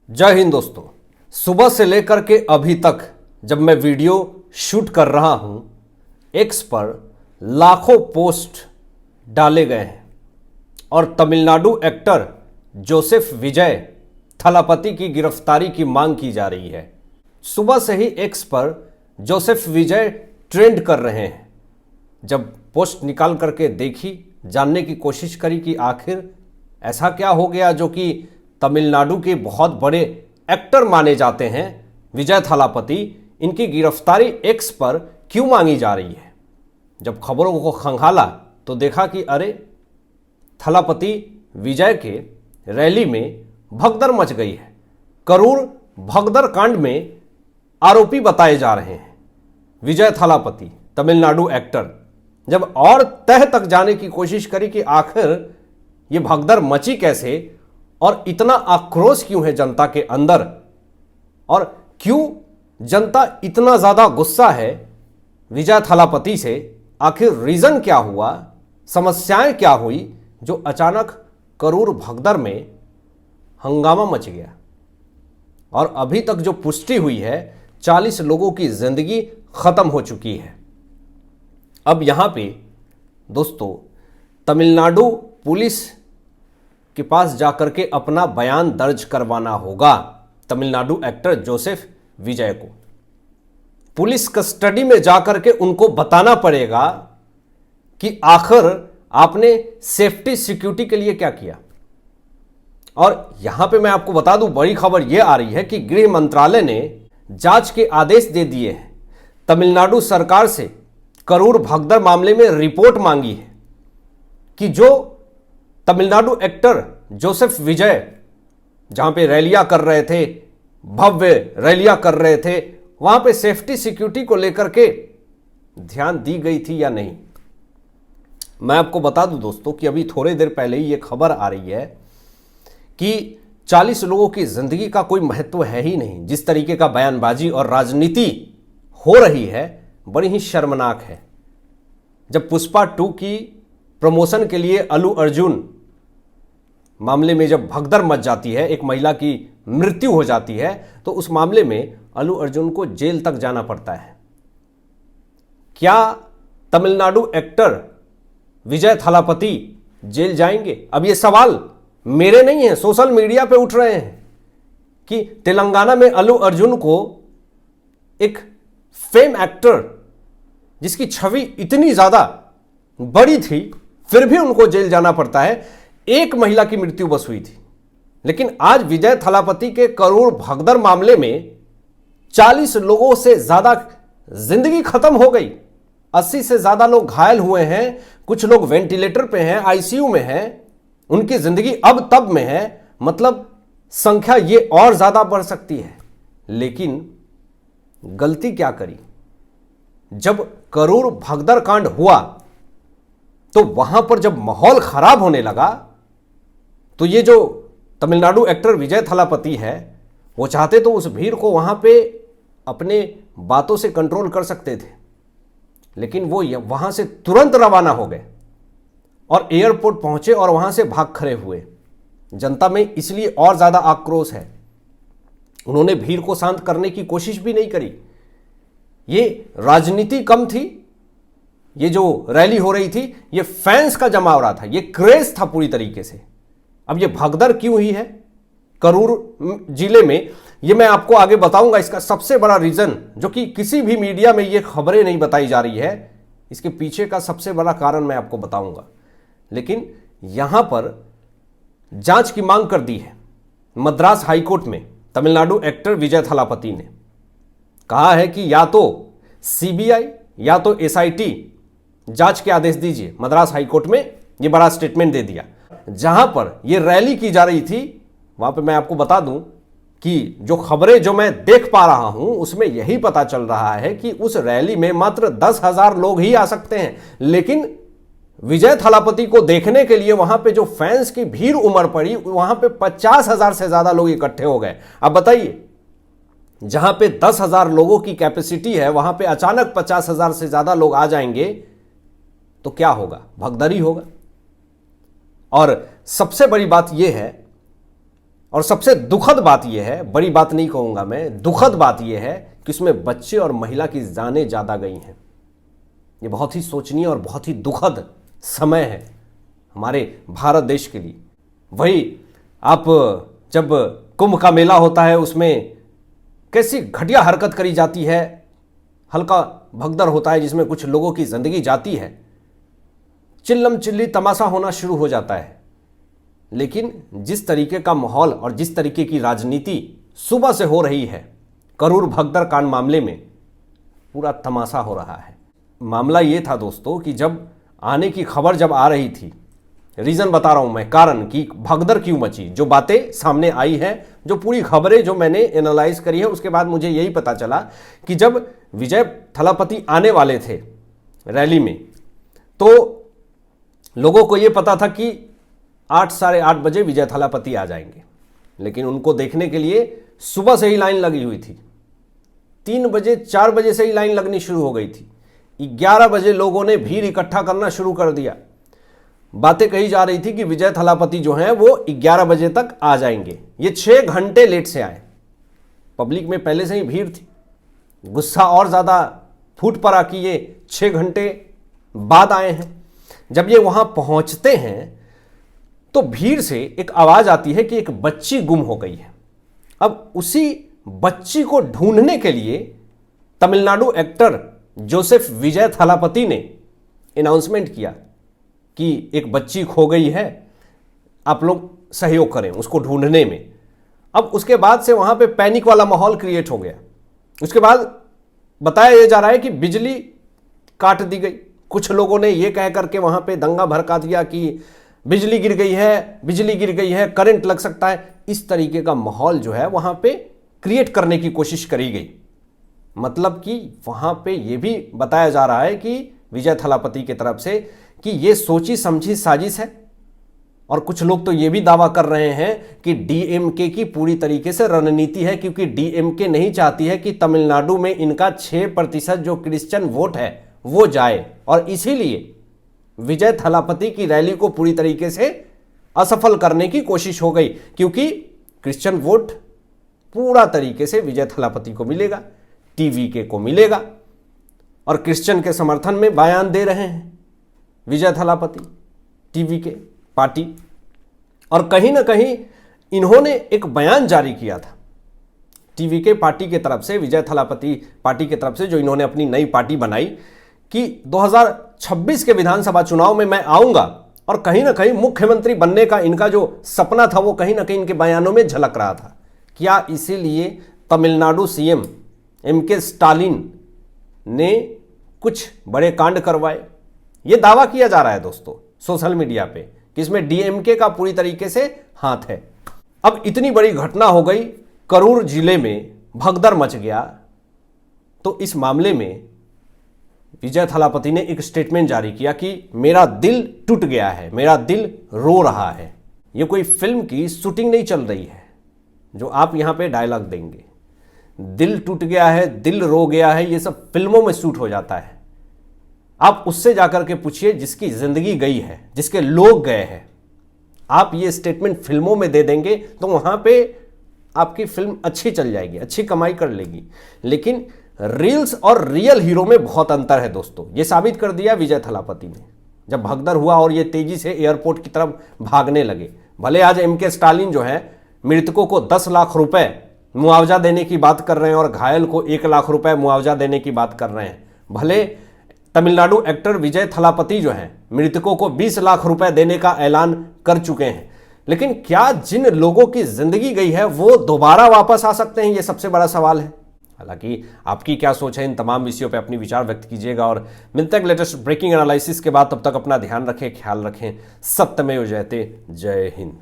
जय हिंद दोस्तों। सुबह से लेकर के अभी तक जब मैं वीडियो शूट कर रहा हूं, एक्स पर लाखों पोस्ट डाले गए हैं और तमिलनाडु एक्टर जोसेफ विजय थलापति की गिरफ्तारी की मांग की जा रही है। सुबह से ही एक्स पर जोसेफ विजय ट्रेंड कर रहे हैं। जब पोस्ट निकाल करके देखी, जानने की कोशिश करी कि आखिर ऐसा क्या हो गया जो कि तमिलनाडु के बहुत बड़े एक्टर माने जाते हैं विजय थलापति, इनकी गिरफ्तारी एक्स पर क्यों मांगी जा रही है। जब खबरों को खंगाला तो देखा कि अरे, थलापति विजय के रैली में भगदड़ मच गई है। करूर भगदड़ कांड में आरोपी बताए जा रहे हैं विजय थलापति, तमिलनाडु एक्टर। जब और तह तक जाने की कोशिश करी कि आखिर ये भगदड़ मची कैसे और इतना आक्रोश क्यों है जनता के अंदर, और क्यों जनता इतना ज्यादा गुस्सा है विजय थलापति से, आखिर रीजन क्या हुआ, समस्याएं क्या हुई जो अचानक करूर भगदड़ में हंगामा मच गया। और अभी तक जो पुष्टि हुई है, 40 लोगों की जिंदगी खत्म हो चुकी है। अब यहां पे दोस्तों तमिलनाडु पुलिस के पास जाकर के अपना बयान दर्ज करवाना होगा तमिलनाडु एक्टर जोसेफ विजय को। पुलिस कस्टडी में जाकर के उनको बताना पड़ेगा कि आखिर आपने सेफ्टी सिक्योरिटी के लिए क्या किया। और यहां पे मैं आपको बता दूं, बड़ी खबर यह आ रही है कि गृह मंत्रालय ने जांच के आदेश दे दिए हैं। तमिलनाडु सरकार से करूर भगदड़ मामले में रिपोर्ट मांगी है कि जो तमिलनाडु एक्टर जोसेफ विजय जहां पे रैलियां कर रहे थे, भव्य रैलियां कर रहे थे, वहां पे सेफ्टी सिक्योरिटी को लेकर के ध्यान दी गई थी या नहीं। मैं आपको बता दूं दोस्तों कि अभी थोड़ी देर पहले ही ये खबर आ रही है कि 40 लोगों की जिंदगी का कोई महत्व है ही नहीं। जिस तरीके का बयानबाजी और राजनीति हो रही है, बड़ी ही शर्मनाक है। जब पुष्पा 2 की प्रमोशन के लिए अल्लू अर्जुन मामले में जब भगदड़ मच जाती है, एक महिला की मृत्यु हो जाती है, तो उस मामले में अल्लू अर्जुन को जेल तक जाना पड़ता है। क्या तमिलनाडु एक्टर विजय थलापति जेल जाएंगे? अब ये सवाल मेरे नहीं है, सोशल मीडिया पे उठ रहे हैं कि तेलंगाना में अल्लू अर्जुन को, एक फेम एक्टर जिसकी छवि इतनी ज्यादा बड़ी थी, फिर भी उनको जेल जाना पड़ता है। एक महिला की मृत्यु बस हुई थी, लेकिन आज विजय थलापति के करूर भगदड़ मामले में 40 लोगों से ज्यादा जिंदगी खत्म हो गई। 80 से ज्यादा लोग घायल हुए हैं, कुछ लोग वेंटिलेटर पे हैं, आईसीयू में हैं, उनकी जिंदगी अब तब में है। मतलब संख्या ये और ज्यादा बढ़ सकती है। लेकिन गलती क्या करी? जब करूर भगदड़ कांड हुआ तो वहां पर जब माहौल खराब होने लगा, तो ये जो तमिलनाडु एक्टर विजय थलापति है, वो चाहते तो उस भीड़ को वहां पे अपने बातों से कंट्रोल कर सकते थे, लेकिन वो वहां से तुरंत रवाना हो गए और एयरपोर्ट पहुंचे और वहां से भाग खड़े हुए। जनता में इसलिए और ज्यादा आक्रोश है। उन्होंने भीड़ को शांत करने की कोशिश भी नहीं करी। ये राजनीति कम थी, ये जो रैली हो रही थी, ये फैंस का जमा हो रहा था, ये क्रेज था पूरी तरीके से। अब ये भगदड़ क्यों हुई है करूर जिले में, ये मैं आपको आगे बताऊंगा। इसका सबसे बड़ा रीजन, जो कि किसी भी मीडिया में ये खबरें नहीं बताई जा रही है, इसके पीछे का सबसे बड़ा कारण मैं आपको बताऊंगा। लेकिन यहां पर जांच की मांग कर दी है मद्रास हाईकोर्ट में। तमिलनाडु एक्टर विजय थलापति ने कहा है कि या तो सीबीआई या तो एसआईटी जांच के आदेश दीजिए। मद्रास हाईकोर्ट में यह बड़ा स्टेटमेंट दे दिया। जहां पर यह रैली की जा रही थी, वहां पे मैं आपको बता दूं कि जो खबरें जो मैं देख पा रहा हूं, उसमें यही पता चल रहा है कि उस रैली में मात्र 10,000 लोग ही आ सकते हैं। लेकिन विजय थलापति को देखने के लिए वहां पे जो फैंस की भीड़ उमड़ पड़ी, वहां पे 50,000 से ज्यादा लोग इकट्ठे हो गए। अब बताइए, जहां पे 10,000 लोगों की कैपेसिटी है, वहां पे अचानक 50,000 से ज्यादा लोग आ जाएंगे तो क्या होगा? भगदड़ी होगा। और सबसे बड़ी बात यह है, और सबसे दुखद बात यह है, बड़ी बात नहीं कहूंगा मैं, दुखद बात यह है कि उसमें बच्चे और महिला की जानें ज़्यादा गई हैं। ये बहुत ही सोचनीय और बहुत ही दुखद समय है हमारे भारत देश के लिए। वही आप जब कुंभ का मेला होता है उसमें कैसी घटिया हरकत करी जाती है, हल्का भगदड़ होता है जिसमें कुछ लोगों की जिंदगी जाती है, चिल्लम चिल्ली तमाशा होना शुरू हो जाता है। लेकिन जिस तरीके का माहौल और जिस तरीके की राजनीति सुबह से हो रही है करूर भगदड़ कांड मामले में, पूरा तमाशा हो रहा है। मामला ये था दोस्तों कि जब आने की खबर जब आ रही थी, रीज़न बता रहा हूं मैं, कारण कि भगदड़ क्यों मची, जो बातें सामने आई हैं, जो पूरी खबरें जो मैंने एनालाइज करी है, उसके बाद मुझे यही पता चला कि जब विजय थलापति आने वाले थे रैली में तो लोगों को ये पता था कि 8 साढ़े 8 बजे विजय थलापति आ जाएंगे, लेकिन उनको देखने के लिए सुबह से ही लाइन लगी हुई थी। 3 बजे 4 बजे से ही लाइन लगनी शुरू हो गई थी। 11 बजे लोगों ने भीड़ इकट्ठा करना शुरू कर दिया। बातें कही जा रही थी कि विजय थलापति जो हैं वो 11 बजे तक आ जाएंगे। ये 6 घंटे लेट से आए। पब्लिक में पहले से ही भीड़ थी, गुस्सा और ज़्यादा फूट पड़ा कि ये 6 घंटे बाद आए हैं। जब ये वहाँ पहुँचते हैं तो भीड़ से एक आवाज़ आती है कि एक बच्ची गुम हो गई है। अब उसी बच्ची को ढूंढने के लिए तमिलनाडु एक्टर जोसेफ विजय थलापति ने अनाउंसमेंट किया कि एक बच्ची खो गई है, आप लोग सहयोग करें उसको ढूंढने में। अब उसके बाद से वहाँ पे पैनिक वाला माहौल क्रिएट हो गया। उसके बाद बताया जा रहा है कि बिजली काट दी गई। कुछ लोगों ने ये कह करके वहाँ पे दंगा भड़का दिया कि बिजली गिर गई है, बिजली गिर गई है, करंट लग सकता है। इस तरीके का माहौल जो है वहाँ पे क्रिएट करने की कोशिश करी गई। मतलब कि वहाँ पे ये भी बताया जा रहा है कि विजय थलापति की तरफ से कि ये सोची समझी साजिश है। और कुछ लोग तो ये भी दावा कर रहे हैं कि डीएमके की पूरी तरीके से रणनीति है, क्योंकि डीएमके नहीं चाहती है कि तमिलनाडु में इनका 6% जो क्रिश्चियन वोट है वो जाए, और इसीलिए विजय थलापति की रैली को पूरी तरीके से असफल करने की कोशिश हो गई, क्योंकि क्रिश्चियन वोट पूरा तरीके से विजय थलापति को मिलेगा, टीवीके को मिलेगा। और क्रिश्चियन के समर्थन में बयान दे रहे हैं विजय थलापति, टीवीके पार्टी। और कहीं ना कहीं इन्होंने एक बयान जारी किया था टीवीके पार्टी की तरफ से, विजय थलापति पार्टी की तरफ से, जो इन्होंने अपनी नई पार्टी बनाई कि 2026 के विधानसभा चुनाव में मैं आऊंगा। और कहीं ना कहीं मुख्यमंत्री बनने का इनका जो सपना था वो कहीं ना कहीं इनके बयानों में झलक रहा था। क्या इसीलिए तमिलनाडु सीएम एमके स्टालिन ने कुछ बड़े कांड करवाए? ये दावा किया जा रहा है दोस्तों सोशल मीडिया पे कि इसमें डीएमके का पूरी तरीके से हाथ है। अब इतनी बड़ी घटना हो गई, करूर जिले में भगदड़ मच गया, तो इस मामले में विजय थलापति ने एक स्टेटमेंट जारी किया कि मेरा दिल टूट गया है, मेरा दिल रो रहा है। ये कोई फिल्म की शूटिंग नहीं चल रही है जो आप यहां पे डायलॉग देंगे। दिल टूट गया है, दिल रो गया है, ये सब फिल्मों में शूट हो जाता है। आप उससे जाकर के पूछिए जिसकी जिंदगी गई है, जिसके लोग गए हैं। आप ये स्टेटमेंट फिल्मों में दे देंगे तो वहां पे आपकी फिल्म अच्छी चल जाएगी, अच्छी कमाई कर लेगी। लेकिन रील्स और रियल हीरो में बहुत अंतर है दोस्तों। ये साबित कर दिया विजय थलापति ने जब भगदड़ हुआ और ये तेजी से एयरपोर्ट की तरफ भागने लगे। भले आज एमके स्टालिन जो है मृतकों को 10 लाख रुपए मुआवजा देने की बात कर रहे हैं और घायल को 1 लाख रुपए मुआवजा देने की बात कर रहे हैं। भले तमिलनाडु एक्टर विजय थलापति जो हैं मृतकों को 20 लाख रुपए देने का ऐलान कर चुके हैं, लेकिन क्या जिन लोगों की जिंदगी गई है वो दोबारा वापस आ सकते हैं? ये सबसे बड़ा सवाल है। हालांकि आपकी क्या सोच है इन तमाम विषयों पे अपनी विचार व्यक्त कीजिएगा और मिलते हैं लेटेस्ट ब्रेकिंग एनालिसिस के बाद। तब तक अपना ध्यान रखें, ख्याल रखें। सत्यमेव जयते। जय हिंद।